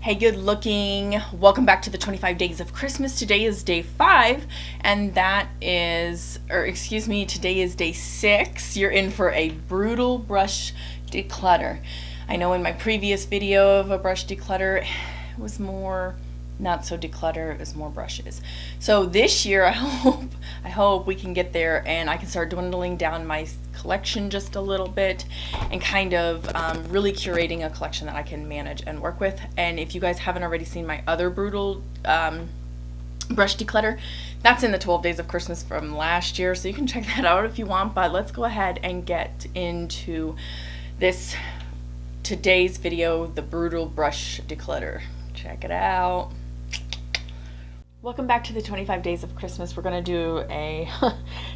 Hey, good looking. Welcome back to the 25 Days of Christmas. Today is day 5, and today is day 6. You're in for a brutal brush declutter. I know in my previous video of a brush declutter, it was more not so declutter, it was more brushes. So this year, I hope we can get there and I can start dwindling down my collection just a little bit and kind of really curating a collection that I can manage and work with. And if you guys haven't already seen my other brutal brush declutter, that's in the 12 Days of Christmas from last year, so you can check that out if you want. But let's go ahead and get into today's video, the brutal brush declutter. Check it out. Welcome back to the 25 Days of Christmas. We're going to do a,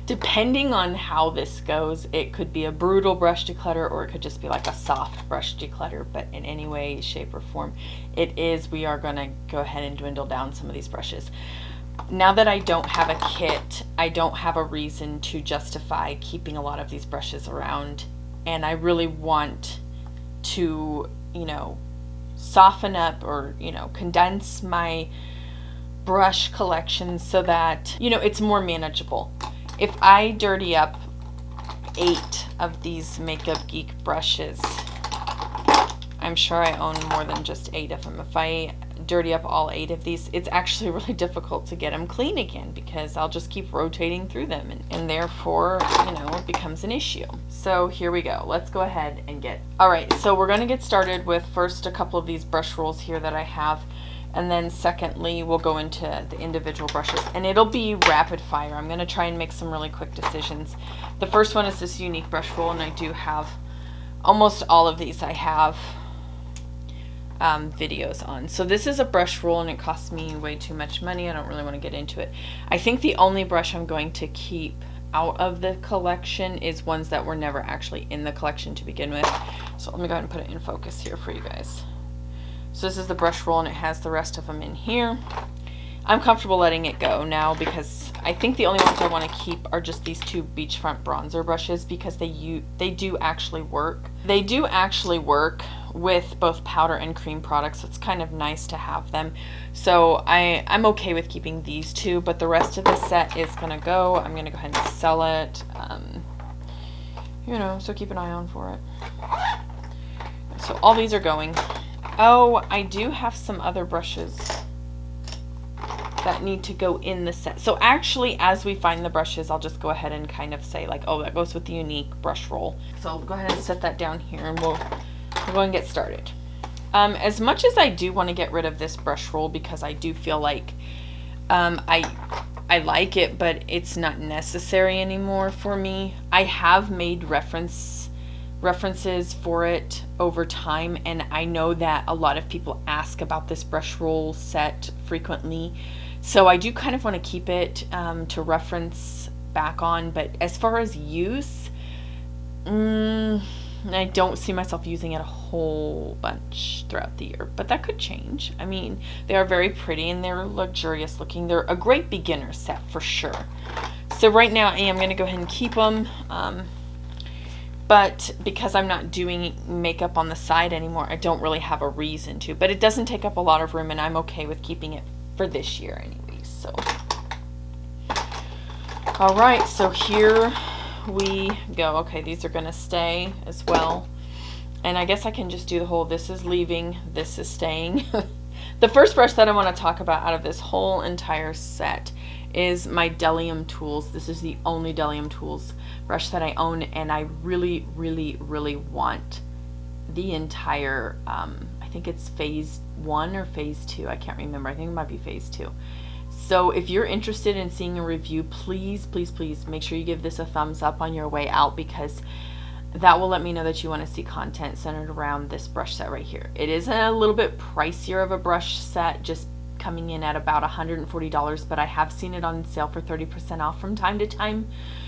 depending on how this goes, it could be a brutal brush declutter or it could just be like a soft brush declutter, but in any way, shape, or form, we are going to go ahead and dwindle down some of these brushes. Now that I don't have a kit, I don't have a reason to justify keeping a lot of these brushes around, and I really want to, soften up or, condense my brush collection so that it's more manageable. If I dirty up 8 of these Makeup Geek brushes, I'm sure I own more than just 8 of them. If I dirty up all 8 of these, it's actually really difficult to get them clean again because I'll just keep rotating through them, and therefore it becomes an issue. So here we go. Let's go ahead and alright, so we're going to get started with first a couple of these brush rolls here that I have. And then secondly, we'll go into the individual brushes, and it'll be rapid fire. I'm going to try and make some really quick decisions. The first one is this unique brush roll, and I do have almost all of these I have videos on. So this is a brush roll, and it costs me way too much money. I don't really want to get into it. I think the only brush I'm going to keep out of the collection is ones that were never actually in the collection to begin with. So let me go ahead and put it in focus here for you guys. So this is the brush roll, and it has the rest of them in here. I'm comfortable letting it go now because I think the only ones I want to keep are just these 2 beachfront bronzer brushes because they do actually work. They do actually work with both powder and cream products, so it's kind of nice to have them. So I'm okay with keeping these 2, but the rest of the set is going to go. I'm going to go ahead and sell it, so keep an eye on for it. So all these are going. Oh, I do have some other brushes that need to go in the set. So actually, as we find the brushes, I'll just go ahead and kind of say like, oh, that goes with the unique brush roll. So I'll go ahead and set that down here, and we'll go and get started. As much as I do want to get rid of this brush roll because I do feel like I like it, but it's not necessary anymore for me. I have made references for it over time, and I know that a lot of people ask about this brush roll set frequently, so I do kind of want to keep it to reference back on. But as far as use, I don't see myself using it a whole bunch throughout the year, but that could change. I mean, they are very pretty and they're luxurious looking. They're a great beginner set for sure. So right now I am going to go ahead and keep them. But because I'm not doing makeup on the side anymore, I don't really have a reason to. But it doesn't take up a lot of room, and I'm okay with keeping it for this year anyways. So, alright, so here we go. Okay, these are going to stay as well. And I guess I can just do the whole, this is leaving, this is staying. The first brush that I want to talk about out of this whole entire set is my Delium Tools. This is the only Delium Tools brush that I own, and I really, really, really want the entire, I think it's phase 1 or phase 2. I can't remember. I think it might be phase 2. So if you're interested in seeing a review, please, please, please make sure you give this a thumbs up on your way out, because that will let me know that you want to see content centered around this brush set right here. It is a little bit pricier of a brush set, just coming in at about $140, but I have seen it on sale for 30% off from time to time,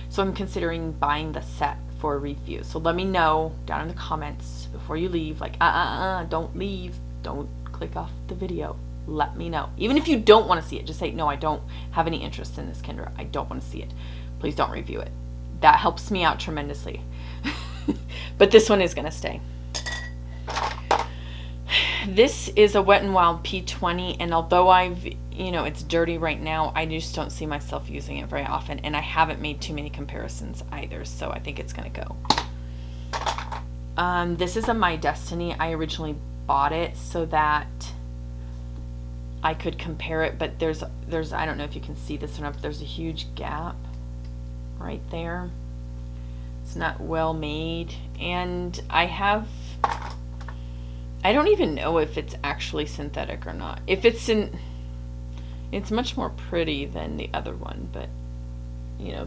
so I'm considering buying the set for a review. So let me know down in the comments before you leave, like don't leave, don't click off the video. Let me know. Even if you don't want to see it, just say, no, I don't have any interest in this, Kendra. I don't want to see it. Please don't review it. That helps me out tremendously. But this one is going to stay. This is a Wet n Wild P20, and although it's dirty right now, I just don't see myself using it very often, and I haven't made too many comparisons either, so I think it's gonna go. This is a My Destiny. I originally bought it so that I could compare it, but there's I don't know if you can see this or not, but there's a huge gap right there. It's not well made, and I don't even know if it's actually synthetic or not. If it's much more pretty than the other one, but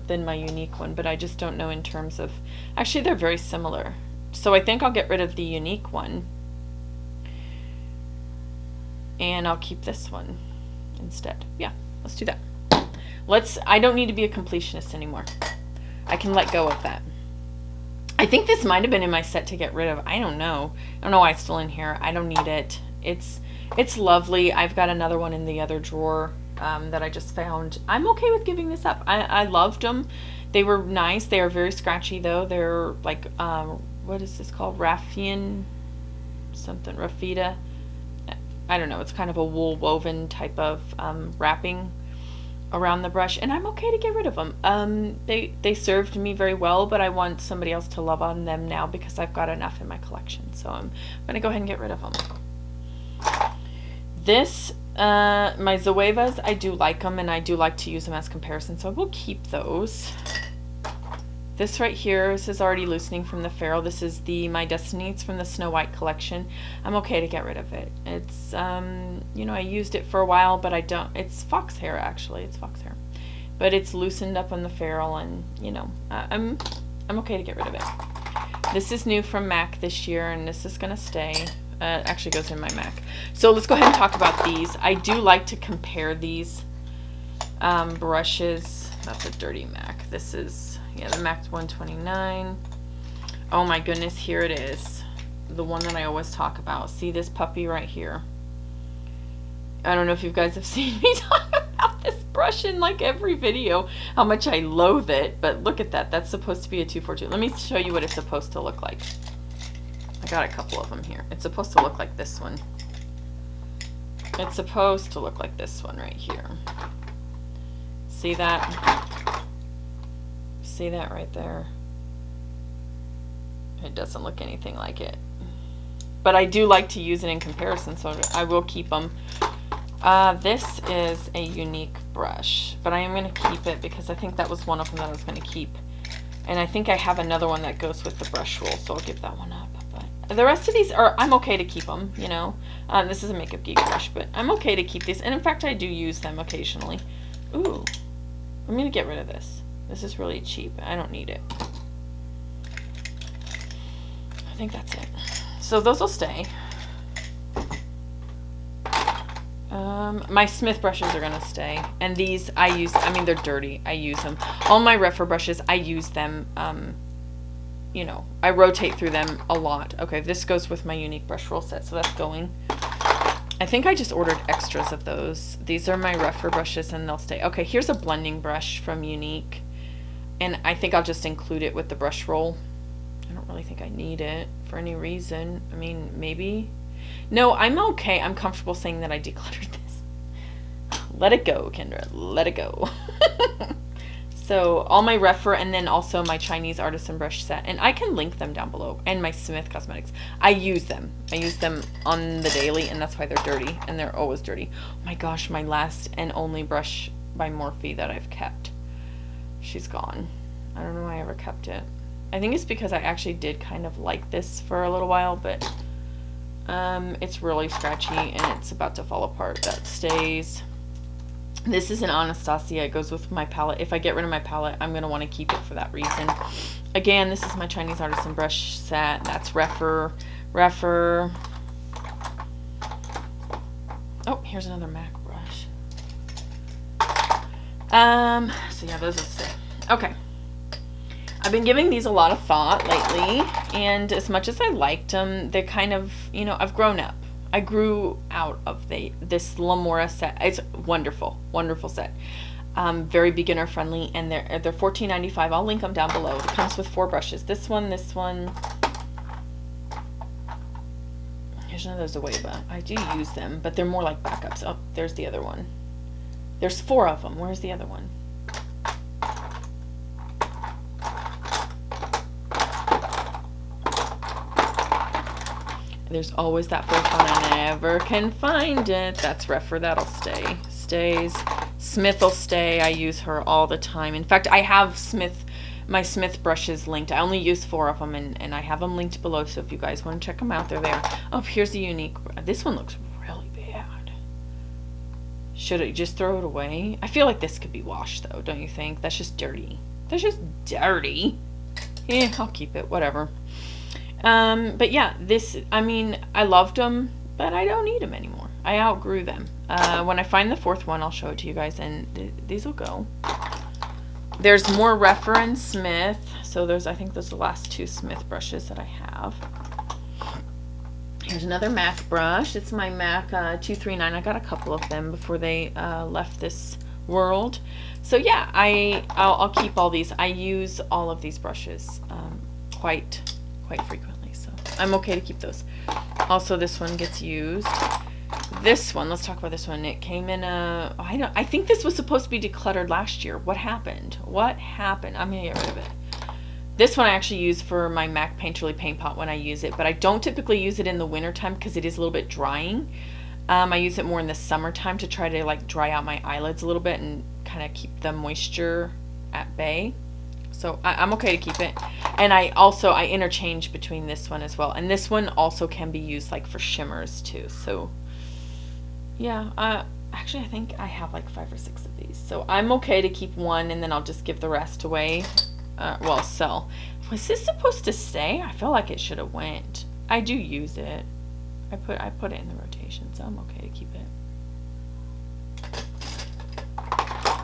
than my Unique one, but I just don't know in terms of, actually they're very similar. So I think I'll get rid of the Unique one and I'll keep this one instead. Yeah, let's do that. I don't need to be a completionist anymore. I can let go of that. I think this might have been in my set to get rid of. I don't know. I don't know why it's still in here. I don't need it. It's lovely. I've got another one in the other drawer that I just found. I'm okay with giving this up. I loved them. They were nice. They are very scratchy though. They're like, what is this called? Raffian something, Raffita. I don't know. It's kind of a wool woven type of wrapping around the brush, and I'm okay to get rid of them. They served me very well, but I want somebody else to love on them now because I've got enough in my collection. So I'm going to go ahead and get rid of them. This, my Zoevas, I do like them, and I do like to use them as comparison, so I will keep those. This right here, this is already loosening from the ferrule. This is the My Destiny. It's from the Snow White collection. I'm okay to get rid of it. It's, I used it for a while, but I don't. It's fox hair, actually. It's fox hair. But it's loosened up on the ferrule, and, I'm okay to get rid of it. This is new from MAC this year, and this is going to stay. It actually goes in my MAC. So let's go ahead and talk about these. I do like to compare these brushes. That's a dirty MAC. This is... yeah, the MAC 129. Oh my goodness, here it is. The one that I always talk about. See this puppy right here? I don't know if you guys have seen me talk about this brush in like every video, how much I loathe it, but look at that. That's supposed to be a 242. Let me show you what it's supposed to look like. I got a couple of them here. It's supposed to look like this one. It's supposed to look like this one right here. See that? See that right there? It doesn't look anything like it. But I do like to use it in comparison, so I will keep them. This is a Unique brush, but I am going to keep it because I think that was one of them that I was going to keep. And I think I have another one that goes with the brush roll, so I'll give that one up. But the rest of these are, I'm okay to keep them, This is a Makeup Geek brush, but I'm okay to keep these. And in fact, I do use them occasionally. Ooh, I'm going to get rid of this. This is really cheap. I don't need it. I think that's it. So those will stay. My Smith brushes are going to stay. And these I use, they're dirty. I use them. All my Refer brushes, I use them, I rotate through them a lot. Okay, this goes with my Unique brush roll set, so that's going. I think I just ordered extras of those. These are my Refer brushes, and they'll stay. Okay, here's a blending brush from Unique. And I think I'll just include it with the brush roll. I don't really think I need it for any reason. Maybe. No, I'm okay. I'm comfortable saying that I decluttered this. Let it go, Kendra. Let it go. So all my Refer, and then also my Chinese artisan brush set. And I can link them down below. And my Smith Cosmetics. I use them. I use them on the daily, and that's why they're dirty. And they're always dirty. Oh my gosh, my last and only brush by Morphe that I've kept. She's gone. I don't know why I ever kept it. I think it's because I actually did kind of like this for a little while, but it's really scratchy and it's about to fall apart. That stays. This is an Anastasia. It goes with my palette. If I get rid of my palette, I'm going to want to keep it for that reason. Again, this is my Chinese artisan brush set. That's Refer. Oh, here's another MAC brush. So yeah, those will stay. Okay. I've been giving these a lot of thought lately, and as much as I liked them, they're kind of, I've grown up. I grew out of this Lamora set. It's wonderful, wonderful set. Very beginner friendly, and they're $14.95. I'll link them down below. It comes with 4 brushes. This one. Here's There's none of those away, but I do use them, but they're more like backups. Oh, there's the other one. There's 4 of them. Where's the other one? There's always that 4th one. I never can find it. That's Refer. That'll stay. Stays. Smith will stay. I use her all the time. In fact, I have my Smith brushes linked. I only use 4 of them, and I have them linked below, so if you guys want to check them out, they're there. Oh, here's the unique. This one looks really bad. Should I just throw it away? I feel like this could be washed, though, don't you think? That's just dirty. That's just dirty. Yeah, I'll keep it. Whatever. But yeah, I mean, I loved them, but I don't need them anymore. I outgrew them. When I find the 4th one, I'll show it to you guys, and these will go. There's more Refer and Smith. So I think those are the last 2 Smith brushes that I have. Here's another MAC brush. It's my MAC 239. I got a couple of them before they left this world. So yeah, I'll keep all these. I use all of these brushes quite frequently, so I'm okay to keep those. Also, this one gets used. This one, let's talk about this one. It came in I think this was supposed to be decluttered last year. What happened? I'm gonna get rid of it. This one I actually use for my MAC Painterly Paint Pot when I use it, but I don't typically use it in the winter time because it is a little bit drying. I use it more in the summertime to try to like dry out my eyelids a little bit and kind of keep the moisture at bay. So I'm okay to keep it. And I interchange between this one as well. And this one also can be used like for shimmers too. So yeah, actually I think I have like 5 or 6 of these. So I'm okay to keep one, and then I'll just give the rest away. Well, sell. Was this supposed to stay? I feel like it should have went. I do use it. I put it in the rotation, so I'm okay to keep it.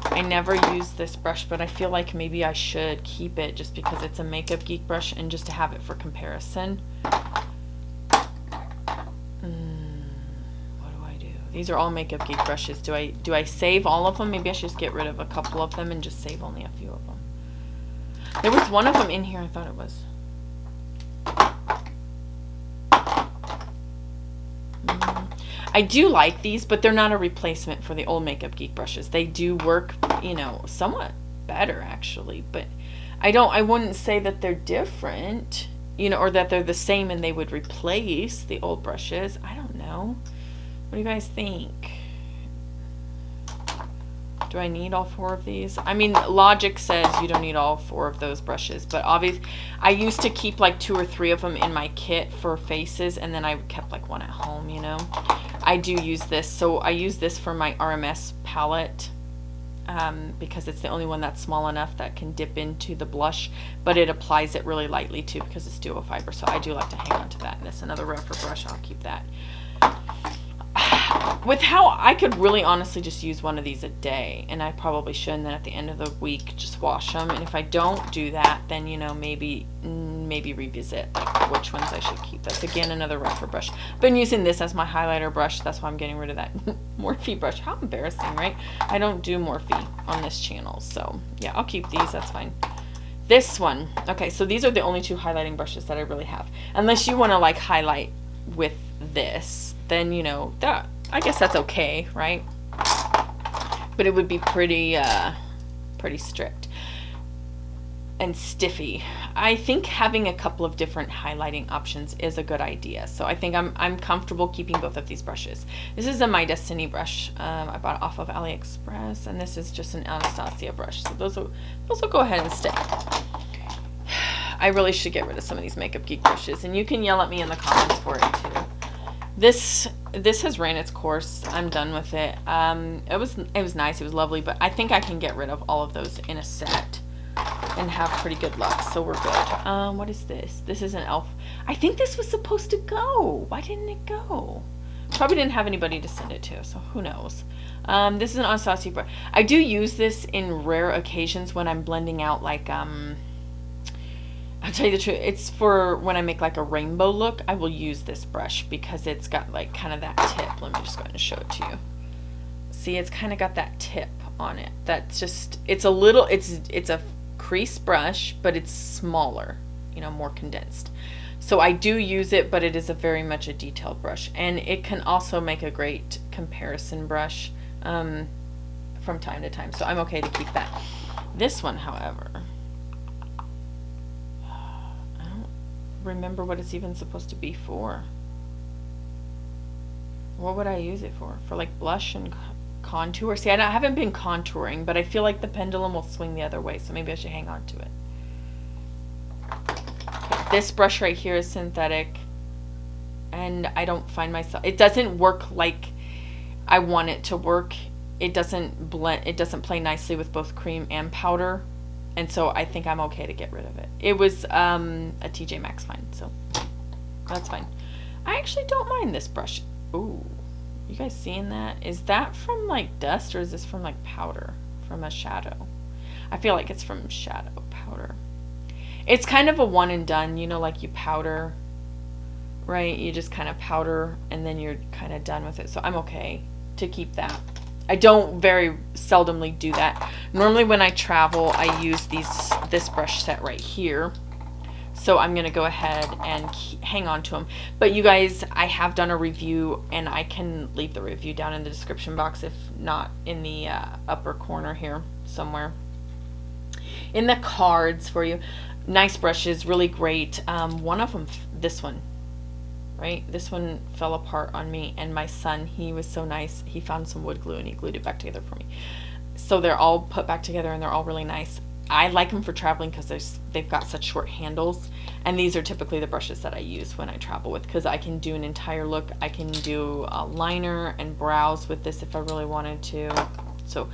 I never use this brush, but I feel like maybe I should keep it just because it's a Makeup Geek brush and just to have it for comparison. What do I do? These are all Makeup Geek brushes. Do I save all of them? Maybe I should just get rid of a couple of them and just save only a few of them. There was one of them in here, I thought it was. I do like these, but they're not a replacement for the old Makeup Geek brushes. They do work, you know, somewhat better actually, but I wouldn't say that they're different, you know, or that they're the same and they would replace the old brushes. I don't know. What do you guys think? Do I need all 4 of these? I mean, logic says you don't need all 4 of those brushes, but obviously I used to keep like 2 or 3 of them in my kit for faces, and then I kept like 1 at home, you know. I do use this, so I use this for my RMS palette because it's the only one that's small enough that can dip into the blush, but it applies it really lightly too because it's duo fiber, so I do like to hang on to that. And that's another Refer brush. I'll keep that. With how I could really honestly just use one of these a day, and I probably should, and then at the end of the week just wash them. And if I don't do that, then, you know, maybe revisit like which ones I should keep. That's again another Refer brush. Been using this as my highlighter brush. That's why I'm getting rid of that Morphe brush. How embarrassing, right? I don't do Morphe on this channel, so yeah, I'll keep these. That's fine. This one, okay, so these are the only 2 highlighting brushes that I really have. Unless you want to like highlight with this, then, you know, that I guess that's okay, right? But it would be pretty strict and stiffy. I think having a couple of different highlighting options is a good idea. So I think I'm comfortable keeping both of these brushes. This is a My Destiny brush. I bought it off of AliExpress, and this is just an Anastasia brush. So those will go ahead and stay. I really should get rid of some of these Makeup Geek brushes, and you can yell at me in the comments for it too. This has ran its course. I'm done with it. It was nice. It was lovely, but I think I can get rid of all of those in a set and have pretty good luck. So we're good. What is this? This is an e.l.f. I think this was supposed to go. Why didn't it go? Probably didn't have anybody to send it to, so who knows. This is an Anastasia brush. I do use this in rare occasions when I'm blending out like I'll tell you the truth, it's for when I make like a rainbow look. I will use this brush because it's got like kind of that tip. Let me just go ahead and show it to you. See, it's kind of got that tip on it. That's just, it's a crease brush, but it's smaller, you know, more condensed. So I do use it, but it is very much a detailed brush, and it can also make a great comparison brush from time to time. So I'm okay to keep that. This one, however, I don't remember what it's even supposed to be for. What would I use it for? For like blush and contour? See, I haven't been contouring, but I feel like the pendulum will swing the other way, so maybe I should hang on to it. Okay, this brush right here is synthetic, and I don't find myself, it doesn't work like I want it to work. It doesn't blend, it doesn't play nicely with both cream and powder, and so I think I'm okay to get rid of it. It was a TJ Maxx find, so that's fine. I actually don't mind this brush. Ooh, you guys seeing that? Is that from like dust, or is this from like powder, from a shadow? I feel like it's from shadow powder. It's kind of a one and done, you know, like you powder, right? You just kind of powder and then you're kind of done with it. So I'm okay to keep that. I don't very seldomly do that. Normally when I travel, I use this brush set right here. So I'm going to go ahead and hang on to them. But you guys, I have done a review, and I can leave the review down in the description box, if not in the upper corner here somewhere. In the cards for you. Nice brushes, really great. One of them, this one, right? This one fell apart on me, and my son, he was so nice. He found some wood glue and he glued it back together for me. So they're all put back together and they're all really nice. I like them for traveling because they've got such short handles, and these are typically the brushes that I use when I travel with, because I can do an entire look. I can do a liner and brows with this if I really wanted to. So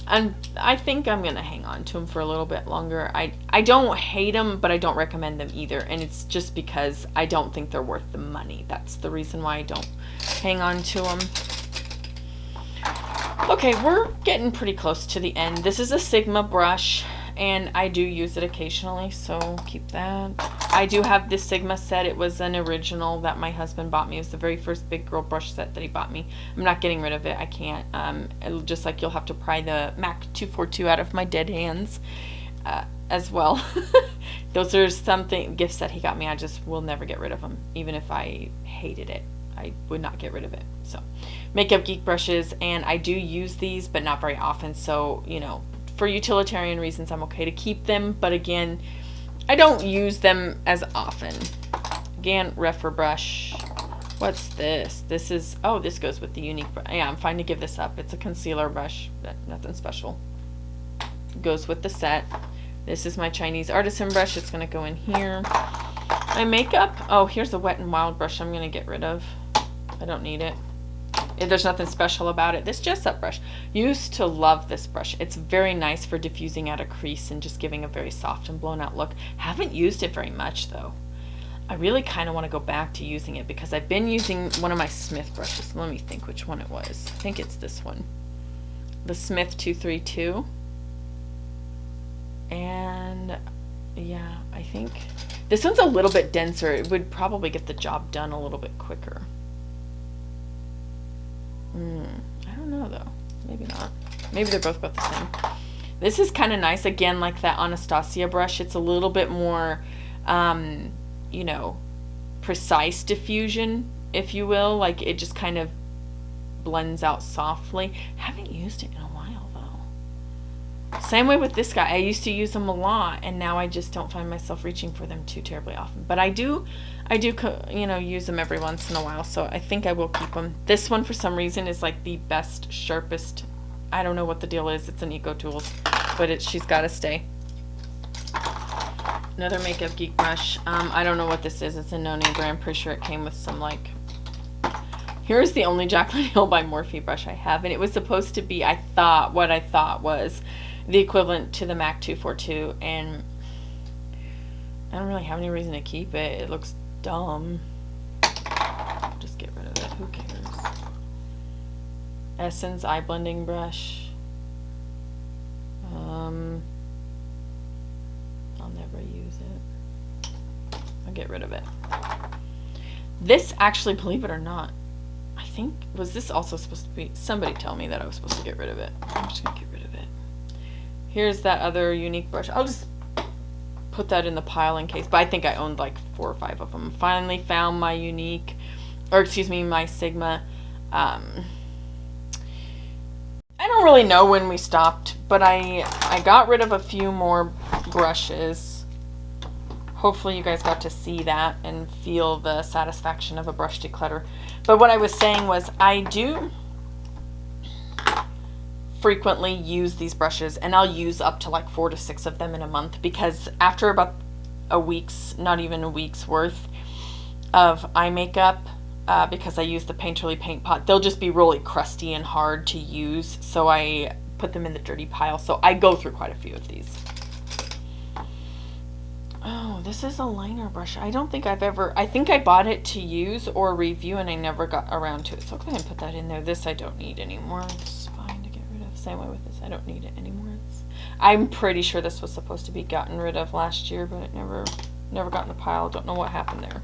I think I'm gonna hang on to them for a little bit longer. I don't hate them, but I don't recommend them either, and it's just because I don't think they're worth the money. That's the reason why I don't hang on to them. Okay, we're getting pretty close to the end. This is a Sigma brush, and I do use it occasionally, so keep that. I do have this Sigma set. It was an original that my husband bought me. It was the very first big girl brush set that he bought me. I'm not getting rid of it. I can't. Just like you'll have to pry the MAC 242 out of my dead hands as well. Those are something gifts that he got me. I just will never get rid of them, even if I hated it. I would not get rid of it. So, Makeup Geek brushes, and I do use these, but not very often. So, you know, for utilitarian reasons, I'm okay to keep them, but again, I don't use them as often. Again, Refer brush. What's this? This is, oh, this goes with the unique brush. Yeah, I'm fine to give this up. It's a concealer brush, but nothing special. Goes with the set. This is my Chinese artisan brush. It's gonna go in here. My makeup, oh, here's a Wet n Wild brush I'm gonna get rid of. I don't need it. There's nothing special about it. This Jessup brush, used to love this brush. It's very nice for diffusing out a crease and just giving a very soft and blown out look. Haven't used it very much though. I really kind of want to go back to using it because I've been using one of my Smith brushes. Let me think which one it was. I think it's this one, the Smith 232. And yeah, I think this one's a little bit denser. It would probably get the job done a little bit quicker. I don't know though. Maybe not. Maybe they're both about the same. This is kind of nice. Again, like that Anastasia brush. It's a little bit more, you know, precise diffusion, if you will. Like it just kind of blends out softly. Haven't used it in a while though. Same way with this guy. I used to use them a lot, and now I just don't find myself reaching for them too terribly often. But I do, you know, use them every once in a while, so I think I will keep them. This one, for some reason, is like the best, sharpest. I don't know what the deal is. It's an Eco Tools, but she's got to stay. Another Makeup Geek brush. I don't know what this is. It's a no-name brand. I'm pretty sure it came with some like. Here's the only Jaclyn Hill by Morphe brush I have, and it was supposed to be, what I thought was the equivalent to the MAC 242, and I don't really have any reason to keep it. It looks dumb. Just get rid of it. Who cares? Essence eye blending brush. I'll never use it. I'll get rid of it. This actually, believe it or not, I think, was this also supposed to be, somebody tell me that I was supposed to get rid of it. I'm just gonna get rid of it. Here's that other unique brush. I'll just put that in the pile in case, but I think I owned like 4 or 5 of them. Finally found my my Sigma. I don't really know when we stopped, but I got rid of a few more brushes. Hopefully you guys got to see that and feel the satisfaction of a brush declutter. But what I was saying was, I do frequently use these brushes, and I'll use up to like 4 to 6 of them in a month, because after about a week's, not even a week's worth of eye makeup, because I use the Painterly paint pot, they'll just be really crusty and hard to use, so I put them in the dirty pile. So I go through quite a few of these. Oh, this is a liner brush. I don't think I've ever, I think I bought it to use or review and I never got around to it. So I'll go ahead and put that in there. This I don't need anymore. It's fine to get rid of. Same way with this. I don't need it anymore. I'm pretty sure this was supposed to be gotten rid of last year, but it never got in the pile. Don't know what happened there.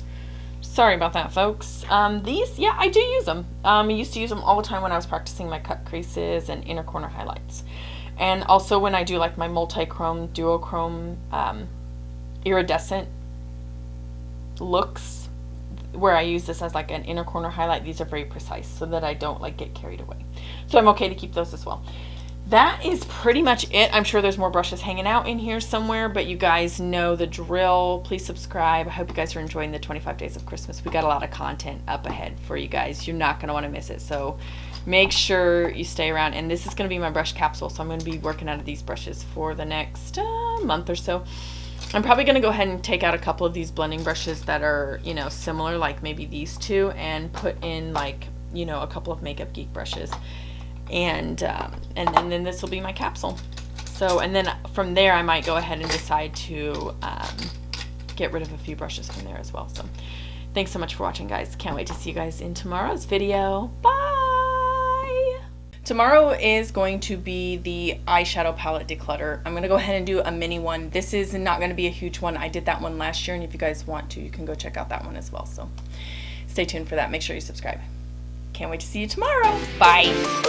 Sorry about that, folks. These, yeah, I do use them. I used to use them all the time when I was practicing my cut creases and inner corner highlights. And also when I do like my multi-chrome, duochrome, iridescent looks, where I use this as like an inner corner highlight. These are very precise so that I don't like get carried away. So I'm okay to keep those as well. That is pretty much it. I'm sure there's more brushes hanging out in here somewhere, but you guys know the drill. Please subscribe. I hope you guys are enjoying the 25 days of Christmas. We got a lot of content up ahead for you guys. You're not going to want to miss it. So make sure you stay around. And this is going to be my brush capsule. So I'm going to be working out of these brushes for the next month or so. I'm probably going to go ahead and take out a couple of these blending brushes that are, you know, similar, like maybe these two, and put in like, you know, a couple of Makeup Geek brushes. And then this will be my capsule. So, and then from there I might go ahead and decide to get rid of a few brushes from there as well. So thanks so much for watching, guys. Can't wait to see you guys in tomorrow's video. Bye! Tomorrow is going to be the eyeshadow palette declutter. I'm going to go ahead and do a mini one. This is not going to be a huge one. I did that one last year, and if you guys want to, you can go check out that one as well. So stay tuned for that. Make sure you subscribe. Can't wait to see you tomorrow. Bye!